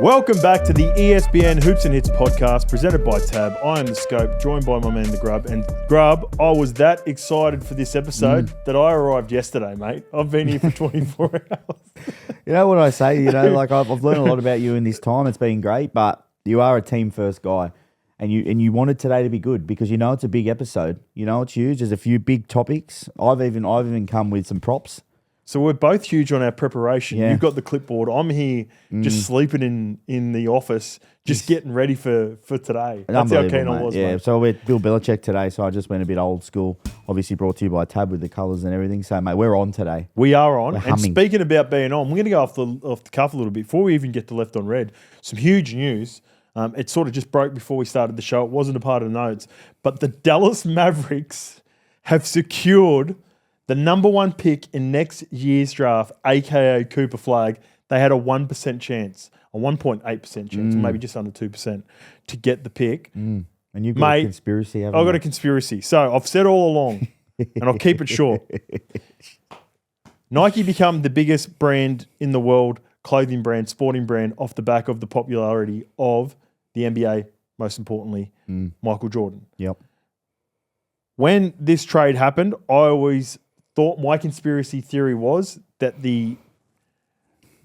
Welcome back to the ESPN Hoops and Hits podcast presented by Tab. I am the Scope, joined by my man, the Grub. And Grub, I was that excited for this episode that I arrived yesterday, mate. I've been here for 24 hours. You know what I say? You know, like I've learned a lot about you in this time. It's been great, but you are a team first guy, and you wanted today to be good because you know it's a big episode. You know it's huge. There's a few big topics. I've even come with some props. So we're both huge on our preparation. Yeah. You've got the clipboard. I'm here just sleeping in the office, just getting ready for today. That's how keen I was, yeah, mate. So we're Bill Belichick today, so I just went a bit old school. Obviously brought to you by Tab with the colours and everything. So, mate, we're on today. We are on. And speaking about being on, we're going to go off the cuff a little bit. Before we even get to Left on Red, some huge news. It sort of just broke before we started the show. It wasn't a part of the notes. But the Dallas Mavericks have secured the number one pick in next year's draft, a.k.a. Cooper Flagg. They had a 1% chance, a 1.8% chance, or maybe just under 2% to get the pick. And you've got a conspiracy, haven't you? I've got a conspiracy. So I've said all along, and I'll keep it short. Nike become the biggest brand in the world, clothing brand, sporting brand, off the back of the popularity of the NBA, most importantly, Michael Jordan. Yep. When this trade happened, I always thought my conspiracy theory was that the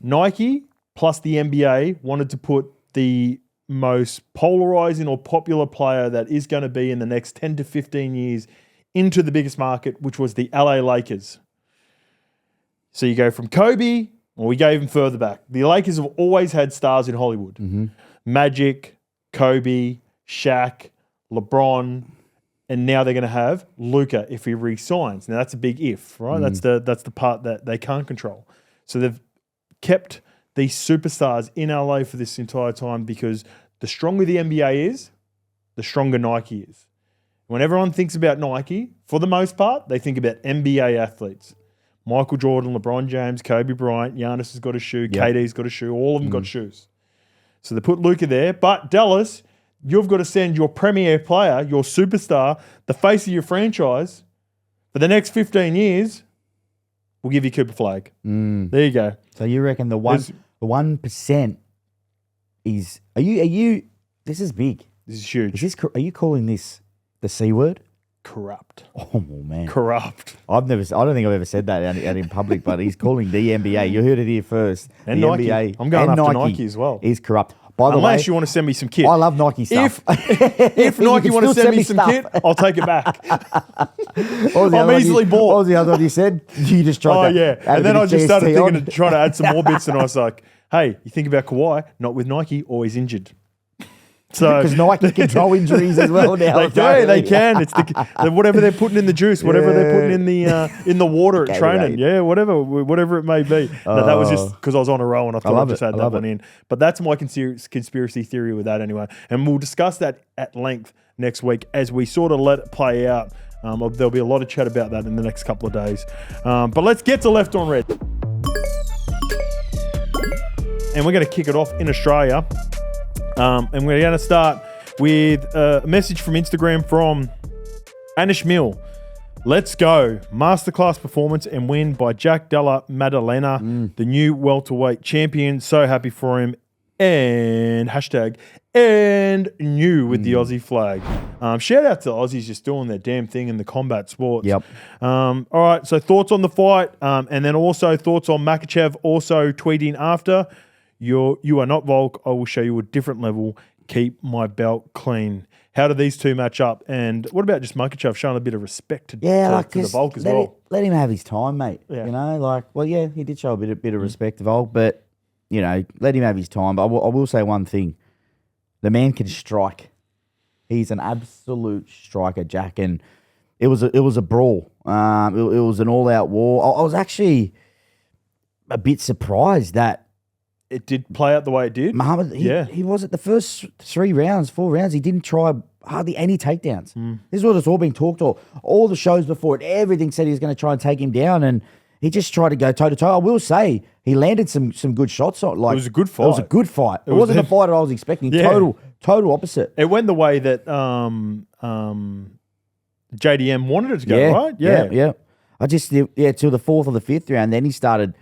Nike plus the NBA wanted to put the most polarizing or popular player that is going to be in the next 10 to 15 years into the biggest market, which was the LA Lakers. So you go from Kobe, or we go even further back. The Lakers have always had stars in Hollywood. Magic, Kobe, Shaq, LeBron, and now they're going to have Luka if he re-signs. Now that's a big if, right? That's the part that they can't control. So they've kept these superstars in LA for this entire time because the stronger the NBA is, the stronger Nike is. When everyone thinks about Nike, for the most part, they think about NBA athletes. Michael Jordan, LeBron James, Kobe Bryant, Giannis has got a shoe, KD's got a shoe, all of them got shoes. So they put Luka there, but Dallas, you've got to send your premier player, your superstar, the face of your franchise, for the next 15 years, we'll give you Cooper Flagg. There you go. So you reckon the 1% is... Are you... This is big. This is huge. Are you calling this the C word? Corrupt. Oh, man. Corrupt. I don't think I've ever said that out in public, but he's calling the NBA. You heard it here first. And the Nike. NBA I'm going after Nike as well. Is corrupt. By the Unless way, you want to send me some kit. I love Nike stuff. If Nike want to send me some kit, I'll take it back. I'm easily bought. What was the other one you said? You just tried and then I just started thinking to try to add some more bits, and I was like, hey, you think about Kawhi, not with Nike, always injured. So because Nike control injuries as well now. They can. It's whatever they're putting in the juice, whatever they're putting in the water at training. Yeah, whatever it may be. No, that was just because I was on a roll and I thought I just had that one in. But that's my conspiracy theory with that anyway. And we'll discuss that at length next week as we sort of let it play out. There'll be a lot of chat about that in the next couple of days. But let's get to Left on Red. And we're going to kick it off in Australia. And we're going to start with a message from Instagram from Anish Mill. Let's go. Masterclass performance and win by Jack Della Maddalena, the new welterweight champion. So happy for him. And hashtag and new with the Aussie flag. Shout out to the Aussies just doing their damn thing in the combat sports. Yep. All right. So thoughts on the fight, and then also thoughts on Makhachev also tweeting after. You are not Volk. I will show you a different level. Keep my belt clean. How do these two match up? And what about just Makhachev showing a bit of respect to the Volk as well? Let him have his time, mate. Yeah. You know, he did show a bit of respect to Volk, but, you know, let him have his time. But I will say one thing. The man can strike. He's an absolute striker, Jack. And it was a brawl. It was an all-out war. I was actually a bit surprised that it did play out the way it did. Muhammad, he was at the first 4 rounds, he didn't try hardly any takedowns. This is what it's all been talked about. All the shows before it, everything said he was going to try and take him down, and he just tried to go toe-to-toe. I will say, he landed some good shots. It was a good fight. It was a good fight. It wasn't the fight I was expecting. Yeah. Total opposite. It went the way that JDM wanted it to go, right? Yeah. I just, till the fourth or the fifth round, then he started,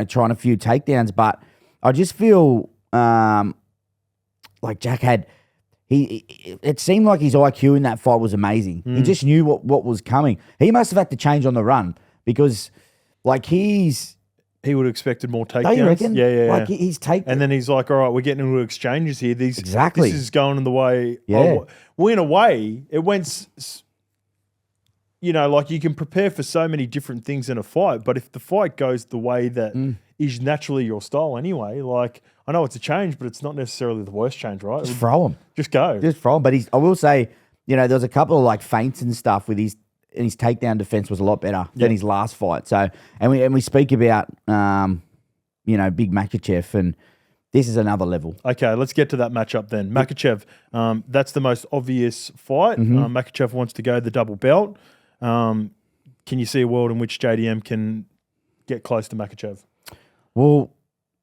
trying a few takedowns, but I just feel like Jack had. It seemed like his IQ in that fight was amazing. He just knew what was coming. He must have had to change on the run because, like, he would have expected more takedowns. Don't you reckon? Yeah. Like he's taken. And then he's like, all right, we're getting into exchanges here. Exactly. This is going in the way. Yeah. Well, in a way, it went, like you can prepare for so many different things in a fight, but if the fight goes the way that is naturally your style anyway, like, I know it's a change, but it's not necessarily the worst change, right? Just throw him. Just go. Just throw him. But I will say, there was a couple of like feints and stuff with his takedown defense was a lot better than his last fight. So, and we speak about, Big Makhachev, and this is another level. Okay, let's get to that matchup then. Makhachev, that's the most obvious fight. Makhachev wants to go the double belt. Can you see a world in which JDM can get close to Makhachev? Well,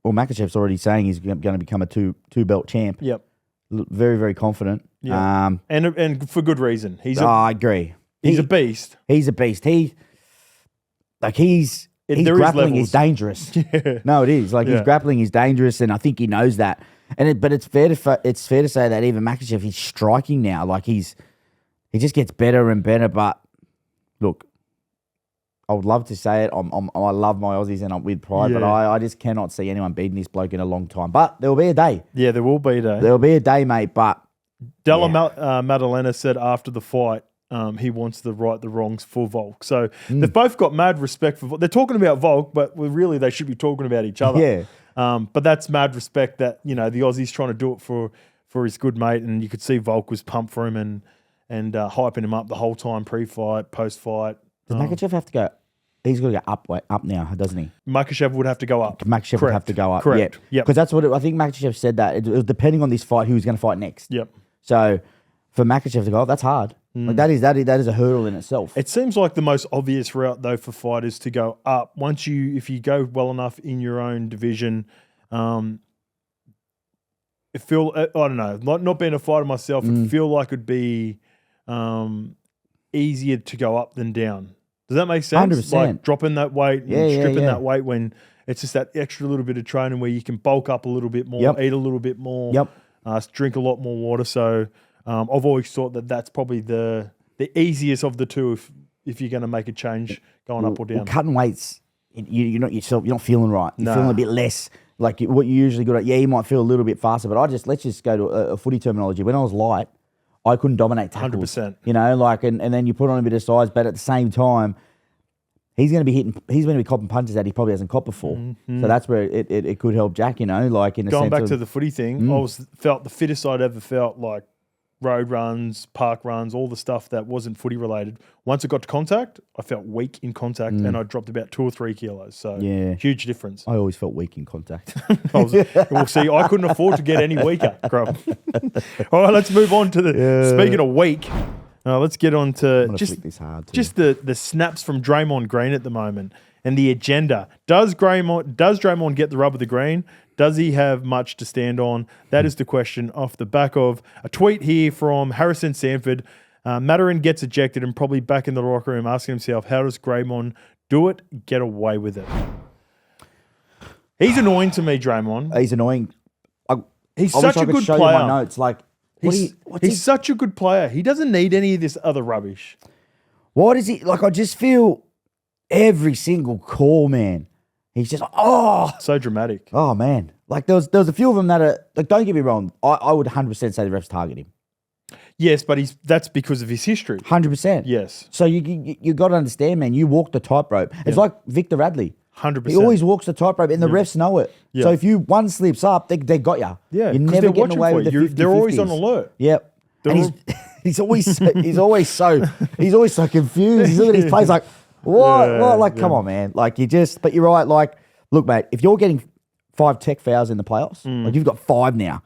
Makhachev's already saying he's going to become a two belt champ. Yep. Very, very confident. Yeah. And for good reason. I agree. He's a beast. He's a beast. His grappling is dangerous. Yeah. No, it is. His grappling is dangerous, and I think he knows that. But it's fair to say that even Makhachev, he's striking now. Like he just gets better and better. But look, I would love to say it. I love my Aussies and I'm with pride, but I just cannot see anyone beating this bloke in a long time. But there will be a day. Yeah, there will be a day. There will be a day, mate. But Della Maddalena said after the fight, he wants to right the wrongs for Volk. So they've both got mad respect for Volk. They're talking about Volk, but really they should be talking about each other. Yeah. But that's mad respect that, the Aussie's trying to do it for his good mate, and you could see Volk was pumped for him and hyping him up the whole time, pre-fight, post-fight. Does Makhachev have to go? He's got to go up now, doesn't he? Makhachev would have to go up. Makhachev would have to go up. Correct. Yeah. Because that's what I think Makhachev said that. It was depending on this fight, who was going to fight next. Yep. So for Makhachev to go up, that's hard. Like that is a hurdle in itself. It seems like the most obvious route though for fighters to go up. If you go well enough in your own division, I don't know, not being a fighter myself, it feel like it'd be easier to go up than down. Does that make sense? 100%. Like dropping that weight and stripping that weight when it's just that extra little bit of training where you can bulk up a little bit more, eat a little bit more, drink a lot more water. So I've always thought that that's probably the easiest of the two if you're going to make a change going up or down. Well, cutting weights, you're not feeling right. You're feeling a bit less like what you usually good at. Yeah, you might feel a little bit faster, but let's just go to a footy terminology. When I was light, I couldn't dominate tackles. 100%. And then you put on a bit of size, but at the same time, he's going to be copping punches that he probably hasn't copped before. So that's where it could help Jack, in a Going sense back to the footy thing, I felt the fittest I'd ever felt, like road runs, park runs, all the stuff that wasn't footy related. Once it got to contact, I felt weak in contact and I dropped about 2 or 3 kilos. So huge difference. I always felt weak in contact. Well, see, I couldn't afford to get any weaker, Grub. All right, let's move on to speaking of weak, let's get on to just the snaps from Draymond Green at the moment and the agenda. Does Draymond get the rub of the green? Does he have much to stand on? That is the question off the back of a tweet here from Harrison Sanford. Mattern gets ejected and probably back in the locker room asking himself, how does Draymond do it, get away with it? He's annoying to me, Draymond. He's annoying. He's such a good player. My notes. Like, he's such a good player. He doesn't need any of this other rubbish. What is he? Like, I just feel every single call, man. He's just, so dramatic. Oh, man. Like, there was a few of them that are, like, don't get me wrong. I would 100% say the refs target him. Yes, but that's because of his history. 100%. Yes. So you got to understand, man, you walk the tightrope. It's like Victor Radley. 100%. He always walks the tightrope, and the refs know it. Yeah. So if one slips up, they got you. Yeah, you're never getting away with the 50-50s. They're always on alert. Yep. And he's always so confused. He's looking at his plays like, what? Like, come on, man. Like, but you're right. Like, look, mate, if you're getting 5 tech fouls in the playoffs, like you've got 5 now,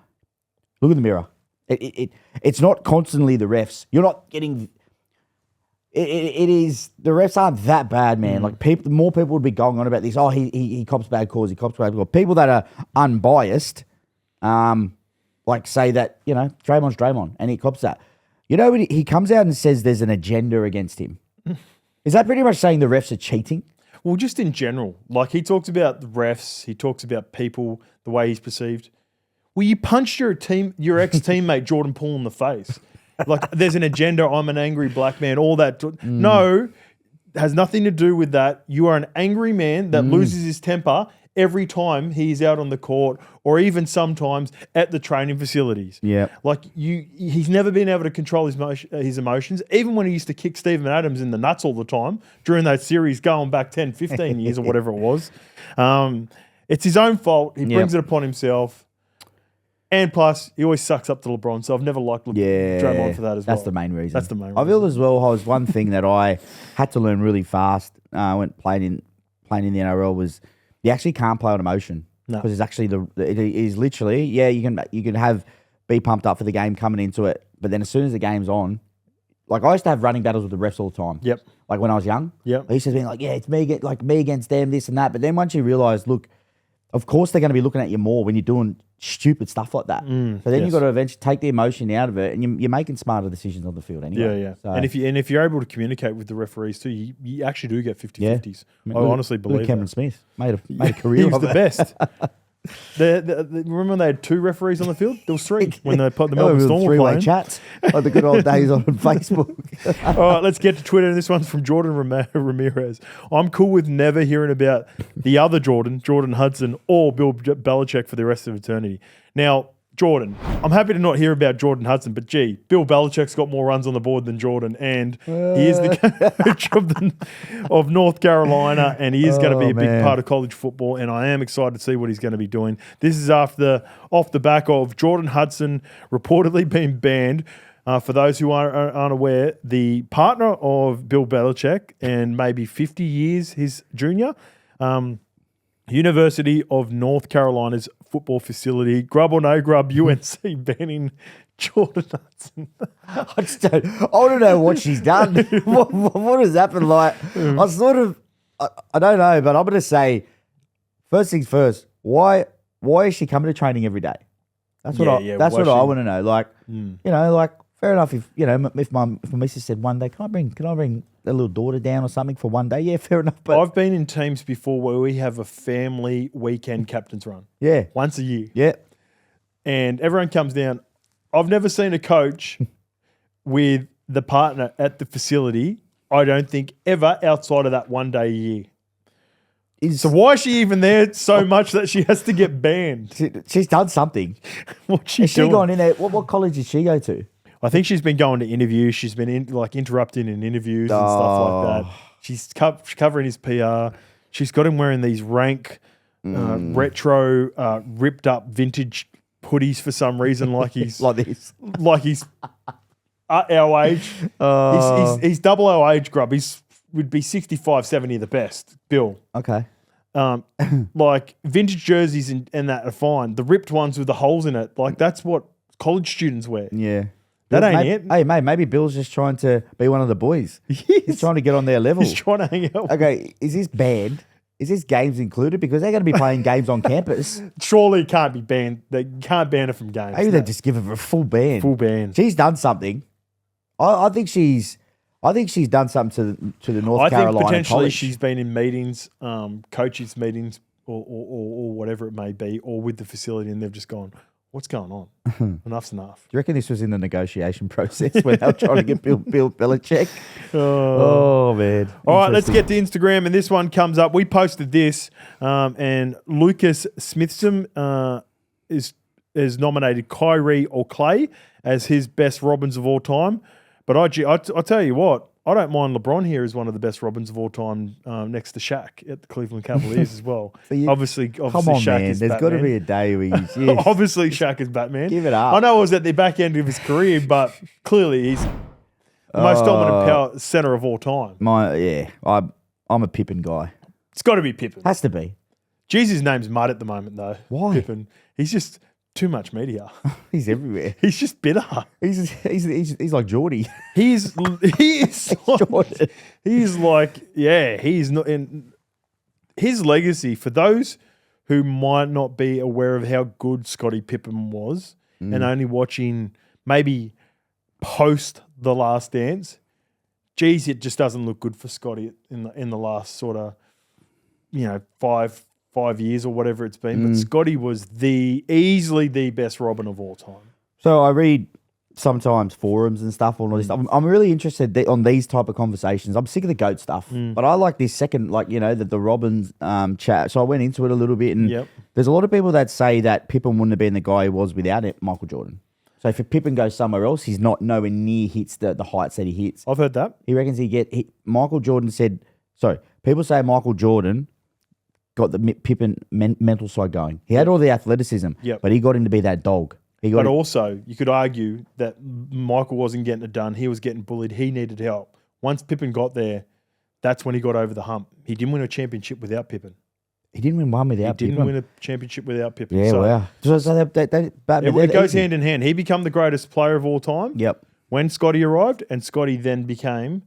look in the mirror. It's not constantly the refs. You're not getting. It is the refs aren't that bad, man. Like more people would be going on about this. Oh, he cops bad calls. He cops bad calls. People that are unbiased, like say that Draymond's Draymond, and he cops that. He comes out and says there's an agenda against him. Is that pretty much saying the refs are cheating? Well, just in general, like he talks about the refs. He talks about people, the way he's perceived. Well, you punched your ex-teammate Jordan Poole in the face. Like, there's an agenda. I'm an angry black man. All that. No, has nothing to do with that. You are an angry man that loses his temper every time he's out on the court, or even sometimes at the training facilities. Yeah, like he's never been able to control his emotions. Even when he used to kick Steven Adams in the nuts all the time during that series, going back 10, 15 years or whatever it was. It's his own fault. He brings it upon himself. And plus, he always sucks up to LeBron, so I've never liked Draymond for that as well. That's the main reason. That's the main reason. I feel as well, was one thing that I had to learn really fast when playing in the NRL was you actually can't play on emotion. No. Because it's actually it is literally, you can be pumped up for the game coming into it, but then as soon as the game's on, like I used to have running battles with the refs all the time. Yep. Like when I was young. Yep. I used to be like, it's me against them, this and that. But then once you realise, look, of course they're going to be looking at you more when you're doing stupid stuff like that. So then you've got to eventually take the emotion out of it, and you're making smarter decisions on the field anyway. Yeah. So, And if you're able to communicate with the referees too, you actually do get 50-50s. I honestly believe Cameron that. Smith made a career He was of the it. best. Remember when they had 2 referees on the field? There was 3 when they put the Melbourne Storm were three-way playing. chats like the good old days on Facebook. All right, let's get to Twitter. This one's from Jordan Ramirez. I'm cool with never hearing about the other Jordon Hudson, or Bill Belichick for the rest of eternity. Now, Jordan, I'm happy to not hear about Jordon Hudson, but gee, Bill Belichick's got more runs on the board than Jordan, and he is the coach of North Carolina, and he is going to be a big part of college football, and I am excited to see what he's going to be doing. This is off the back of Jordon Hudson reportedly being banned. For those who aren't aware, the partner of Bill Belichick, and maybe 50 years his junior, University of North Carolina's football facility, Grub or no Grub, UNC banning Jordon Hudson. I want to know what she's done. what has happened? Like, I don't know, but I'm going to say, first things first, why is she coming to training every day? That's what I want to know. Like, like, fair enough if my missus said one day, can I bring a little daughter down or something for one day? Yeah, fair enough. But I've been in teams before where we have a family weekend captain's run. Yeah. Once a year. Yeah. And everyone comes down. I've never seen a coach with the partner at the facility, I don't think, ever outside of that one day a year. So why is she even there so much that she has to get banned? She's done something. What's she Has doing? she gone in there? What college did she go to? I think she's been going to interviews. She's been interrupting in interviews and stuff like that. She's covering his PR. She's got him wearing these rank, retro, ripped up vintage hoodies for some reason, like he's like this, like he's our age. He's double our age, Grub. Would be 65, 70 the best. Bill. Okay. Like vintage jerseys and that are fine. The ripped ones with the holes in it, like that's what college students wear. Yeah. That ain't it. Hey, mate, maybe Bill's just trying to be one of the boys. He's trying to get on their level. He's trying to hang out. Okay, is this banned? Is this games included? Because they're going to be playing games on campus. Surely it can't be banned. They can't ban her from games. Maybe they just give her a full ban. Full ban. She's done something. I think she's done something to the North Carolina I think potentially college. she's been in meetings, coaches' meetings, or whatever it may be, or with the facility, and they've just gone, what's going on? Enough's enough. Do you reckon this was in the negotiation process when they were trying to get Bill Belichick? Oh, man. All right, let's get to Instagram, and this one comes up. We posted this, and Lucas Smithson is nominated Kyrie or Clay as his best Robins of all time. But I tell you what, I don't mind LeBron here as one of the best Robins of all time, next to Shaq at the Cleveland Cavaliers as well. Obviously, come on, Shaq man. is There's got to Batman. be a day where he's... Yes. Obviously, Shaq is Batman. Give it up. I know it was at the back end of his career, but clearly he's the most dominant power center of all time. I'm a Pippen guy. It's got to be Pippen. Has to be. Jesus' name's Mud at the moment, though. Why? Pippen. He's just too much media. He's everywhere. He's just bitter. He's like Geordie. He is not in his legacy. For those who might not be aware of how good Scottie Pippen was, and only watching maybe post The Last Dance, geez, it just doesn't look good for Scottie in the last sort of 5 5 years or whatever it's been. But Scotty was easily the best Robin of all time. So I read sometimes forums and stuff on all this stuff. I'm really interested on these type of conversations. I'm sick of the GOAT stuff, but I like this second, the Robins chat. So I went into it a little bit, and there's a lot of people that say that Pippen wouldn't have been the guy he was without it, Michael Jordan. So if Pippen goes somewhere else, he's nowhere near hits the heights that he hits. I've heard that. He reckons Michael Jordan said, people say Michael Jordan got the Pippen mental side going. He had all the athleticism, but he got him to be that dog. But also, you could argue that Michael wasn't getting it done. He was getting bullied. He needed help. Once Pippen got there, that's when he got over the hump. He didn't win a championship without Pippen. He didn't win one without Pippen. He didn't win a championship without Pippen. Yeah, wow. It goes hand in hand. He became the greatest player of all time. Yep. When Scotty arrived, and Scotty then became,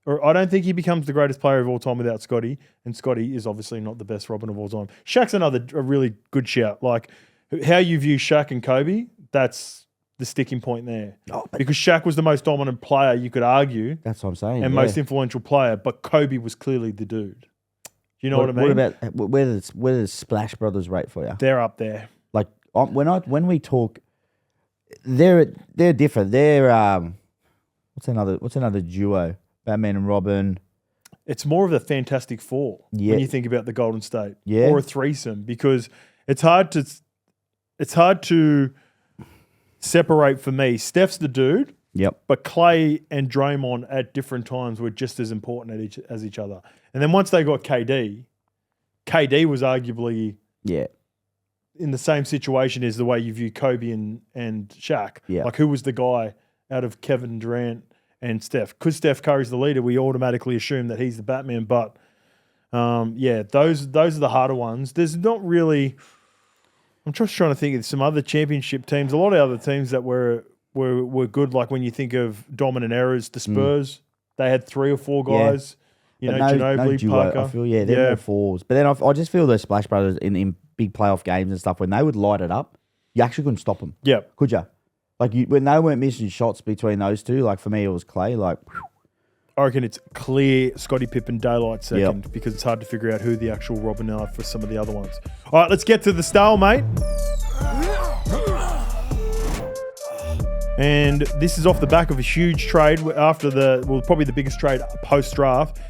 or I don't think he becomes the greatest player of all time without Scotty, and Scotty is obviously not the best Robin of all time. Shaq's a really good shout. Like, how you view Shaq and Kobe, that's the sticking point there. Because Shaq was the most dominant player, you could argue. That's what I'm saying. And most influential player, but Kobe was clearly the dude. Do you know what I mean? What about where does Splash Brothers rate for you? They're up there. Like when we talk, they're different. They're what's another duo? Batman and Robin. It's more of the Fantastic Four when you think about the Golden State, or a threesome, because it's hard to separate for me. Steph's the dude, but Clay and Draymond at different times were just as important as each other. And then once they got KD was arguably in the same situation as the way you view Kobe and Shaq. Like, who was the guy out of Kevin Durant and Steph? Because Steph Curry's the leader, we automatically assume that he's the Batman. But those are the harder ones. There's not really. I'm just trying to think of some other championship teams. A lot of other teams that were good. Like when you think of dominant eras, the Spurs, they had 3 or 4 guys. Ginobili, Parker. I feel they're more fours. But then I just feel the Splash Brothers in big playoff games and stuff, when they would light it up, you actually couldn't stop them. Yeah, could you? Like when they weren't missing shots between those two. Like for me, it was Clay. Like. I reckon it's clear Scottie Pippen daylight second because it's hard to figure out who the actual Robin are for some of the other ones. All right, let's get to the stalemate. And this is off the back of a huge trade after probably the biggest trade post-draft.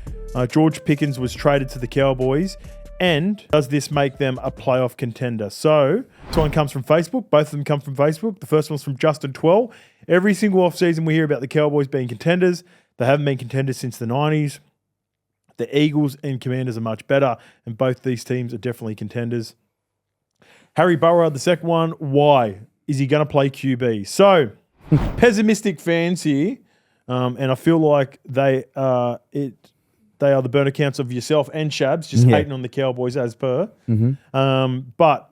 George Pickens was traded to the Cowboys. And does this make them a playoff contender? So, this one comes from Facebook. Both of them come from Facebook. The first one's from Justin 12. Every single offseason we hear about the Cowboys being contenders. They haven't been contenders since the 90s. The Eagles and Commanders are much better, and both these teams are definitely contenders. Harry Burrow, the second one. Why? Is he going to play QB? So, pessimistic fans here, and I feel like they are the burn accounts of yourself and Shabs, just hating on the Cowboys as per. But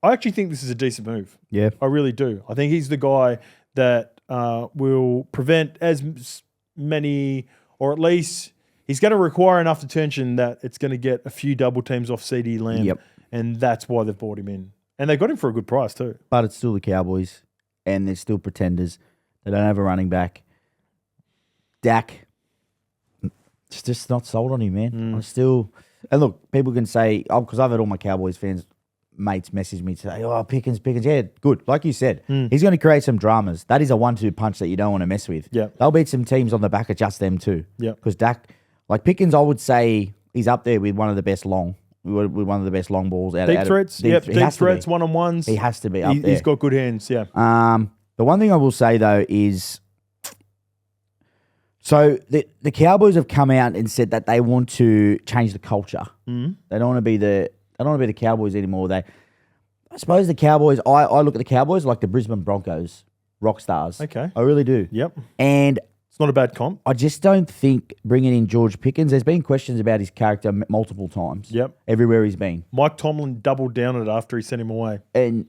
I actually think this is a decent move. Yeah. I really do. I think he's the guy that will prevent as many, or at least he's going to require enough attention that it's going to get a few double teams off CD Lamb. Yep. And that's why they've brought him in. And they got him for a good price too. But it's still the Cowboys, and they're still pretenders. They don't have a running back. Dak, it's just not sold on him, man. I'm still, and look, people can say, because I've had all my Cowboys fans mates message me today, Pickens, yeah, good. Like you said, he's going to create some dramas. That is a 1-2 punch that you don't want to mess with. Yeah. They'll beat some teams on the back of just them too. Yeah. Because Dak, like Pickens, I would say he's up there with one of the best long balls out deep of threats. Deep threats, one-on-ones. He has to be up there. He's got good hands, yeah. The one thing I will say though is, so the Cowboys have come out and said that they want to change the culture. They don't want to be the Cowboys anymore. I suppose the Cowboys. I look at the Cowboys like the Brisbane Broncos, rock stars. Okay, I really do. Yep, and it's not a bad comp. I just don't think bringing in George Pickens. There's been questions about his character multiple times. Yep, everywhere he's been. Mike Tomlin doubled down on it after he sent him away. And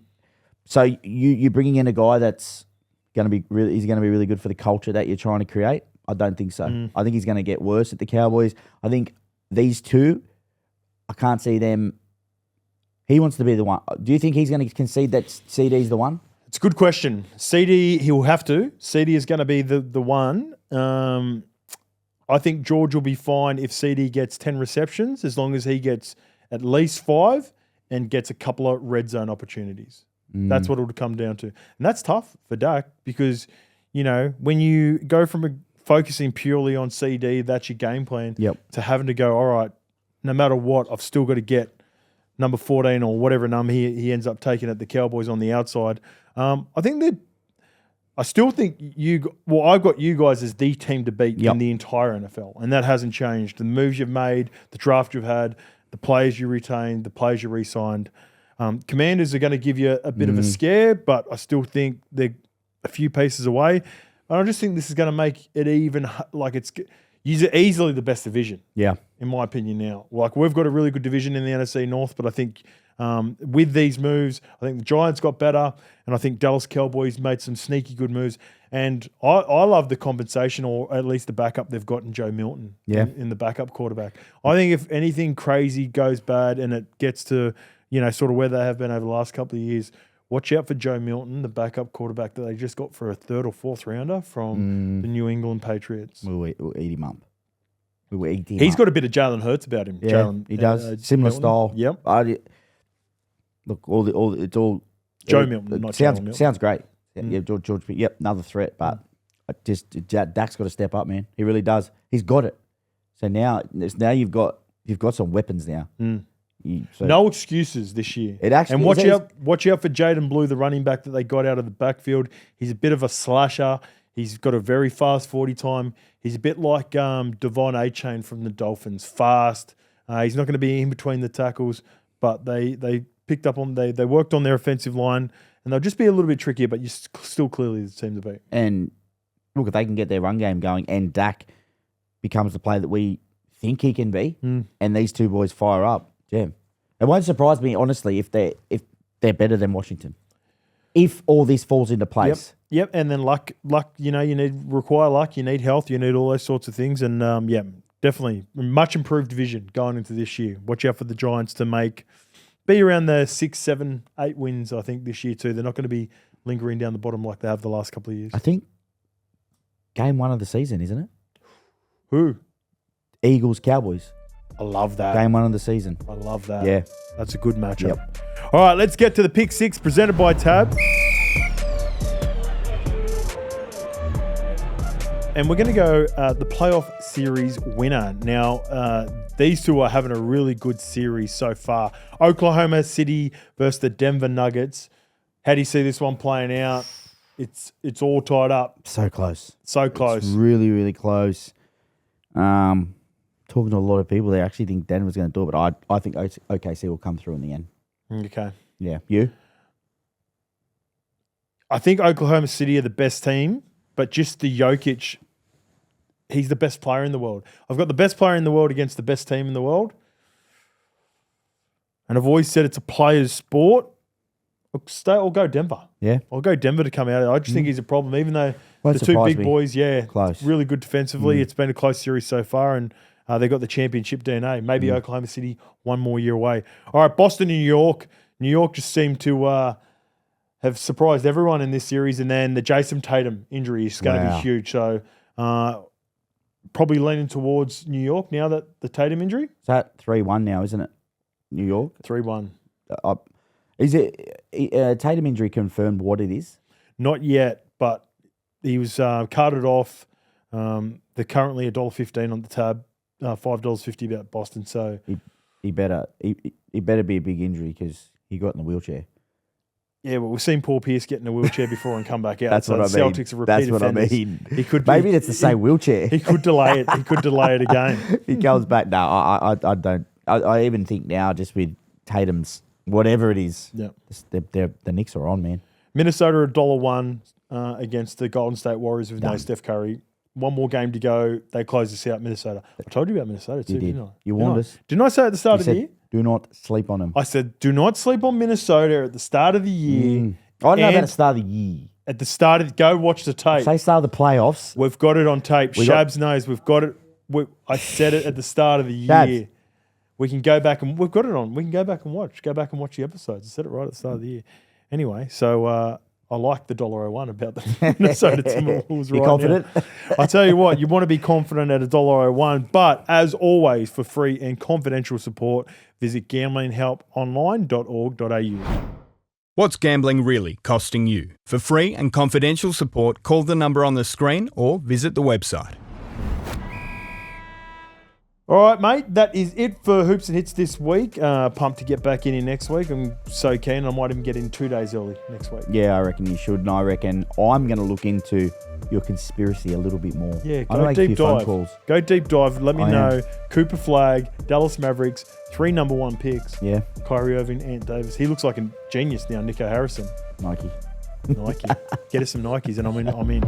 so you're bringing in a guy that's going to be really. He's going to be really good for the culture that you're trying to create. I don't think so. I think he's going to get worse at the Cowboys. I think these two, I can't see them. He wants to be the one. Do you think he's going to concede that CD's the one? It's a good question. CD, he'll have to. CD is going to be the one. I think George will be fine if CD gets 10 receptions, as long as he gets at least 5 and gets a couple of red zone opportunities. That's what it would come down to. And that's tough for Dak because, when you go from focusing purely on CD, that's your game plan, to having to go, all right, no matter what, I've still got to get number 14 or whatever number he ends up taking at the Cowboys on the outside. I still think I've got you guys as the team to beat in the entire NFL, and that hasn't changed. The moves you've made, the draft you've had, the players you retained, the players you re-signed. Commanders are going to give you a bit of a scare, but I still think they're a few pieces away. And I just think this is going to make it even it's easily the best division. Yeah, in my opinion now. We've got a really good division in the NFC North, but I think with these moves, I think the Giants got better, and I think Dallas Cowboys made some sneaky good moves. And I love the compensation, or at least the backup they've got in Joe Milton in the backup quarterback. I think if anything crazy goes bad and it gets to, sort of where they have been over the last couple of years, watch out for Joe Milton, the backup quarterback that they just got for a 3rd or 4th rounder from the New England Patriots. We'll eat him up. He's got a bit of Jalen Hurts about him. Yeah, he does. Similar Milton. style. Yep. Look, it's all Joe Milton. Not Jalen Milton. Sounds great. Yeah, George. Yep, another threat, but Dak's got to step up, man. He really does. He's got it. So now you've got some weapons now. No excuses this year. It actually, and watch out for Jaden Blue, the running back that they got out of the backfield. He's a bit of a slasher. He's got a very fast 40 time. He's a bit like Devon A-Chain from the Dolphins. Fast. He's not going to be in between the tackles, but they picked up on they worked on their offensive line, and they'll just be a little bit trickier, but you're still clearly the team to beat. And look, if they can get their run game going and Dak becomes the player that we think he can be, and these two boys fire up, it won't surprise me, honestly, if they're better than Washington. If all this falls into place. Yep. And then luck, you require luck, you need health, you need all those sorts of things. And definitely much improved division going into this year. Watch out for the Giants to be around the 6, 7, 8 wins, I think, this year too. They're not going to be lingering down the bottom like they have the last couple of years. I think game 1 of the season, isn't it? Who? Eagles, Cowboys. I love that. Game 1 of the season. I love that. Yeah. That's a good matchup. Yep. All right, let's get to the Pick 6 presented by Tab. And we're going to go the playoff series winner. Now, these two are having a really good series so far. Oklahoma City versus the Denver Nuggets. How do you see this one playing out? It's all tied up. So close. So close. It's really, really close. Talking to a lot of people, they actually think Denver's going to do it, but I think OKC will come through in the end. Okay. Yeah. You? I think Oklahoma City are the best team, but just the Jokic, he's the best player in the world. I've got the best player in the world against the best team in the world. And I've always said it's a player's sport. I'll go Denver. Yeah. I'll go Denver to come out. I just think he's a problem, even though the two big boys, close. Really good defensively. It's been a close series so far, and they got the championship DNA. Maybe Oklahoma City one more year away. All right, Boston, New York. New York just seemed to have surprised everyone in this series, and then the Jason Tatum injury is going to be huge. So probably leaning towards New York now that the Tatum injury. It's at 3-1 now, isn't it? New York? 3-1. Is it Tatum injury confirmed what it is? Not yet, but he was carted off. They're currently $1.15 on the tab, $5.50 about Boston. So he better be a big injury because he got in the wheelchair. Yeah, well, we've seen Paul Pierce get in a wheelchair before and come back out. That's what I mean. Celtics are repeat offenders. He could maybe it's the same wheelchair. He could delay it. He could delay it again. He comes back. No, I don't. I even think now, just with Tatum's whatever it is, the Knicks are on, man. Minnesota $1 against the Golden State Warriors with no Steph Curry. One more game to go. They close this out, Minnesota. I told you about Minnesota too, didn't I? You warned us. Didn't I say at the start of the year? Do not sleep on them. I said, do not sleep on Minnesota at the start of the year. I know about the start of the year. At the start of go watch the tape. Say start of the playoffs. We've got it on tape. Shabs knows we've got it. I said it at the start of the year. We can go back and we've got it on. We can go back and watch. Go back and watch the episodes. I said it right at the start of the year. Anyway, so I like the $1.01 about the Minnesota Timberwolves You right confident? now. I tell you what, you want to be confident at $1.01. But as always, for free and confidential support, visit gamblinghelponline.org.au. What's gambling really costing you? For free and confidential support, call the number on the screen or visit the website. All right, mate, that is it for Hoops and Hits this week. Pumped to get back in here next week. I'm so keen. I might even get in 2 days early next week. Yeah, I reckon you should. And I reckon I'm going to look into your conspiracy a little bit more. Yeah, I'm gonna go make a deep few phone dive. calls. Go deep dive. Let me I know. am. Cooper Flag, Dallas Mavericks, 3 number 1 picks. Yeah, Kyrie Irving, Ant Davis. He looks like a genius now. Nico Harrison. Nike. Nike. Get us some Nikes and I'm in.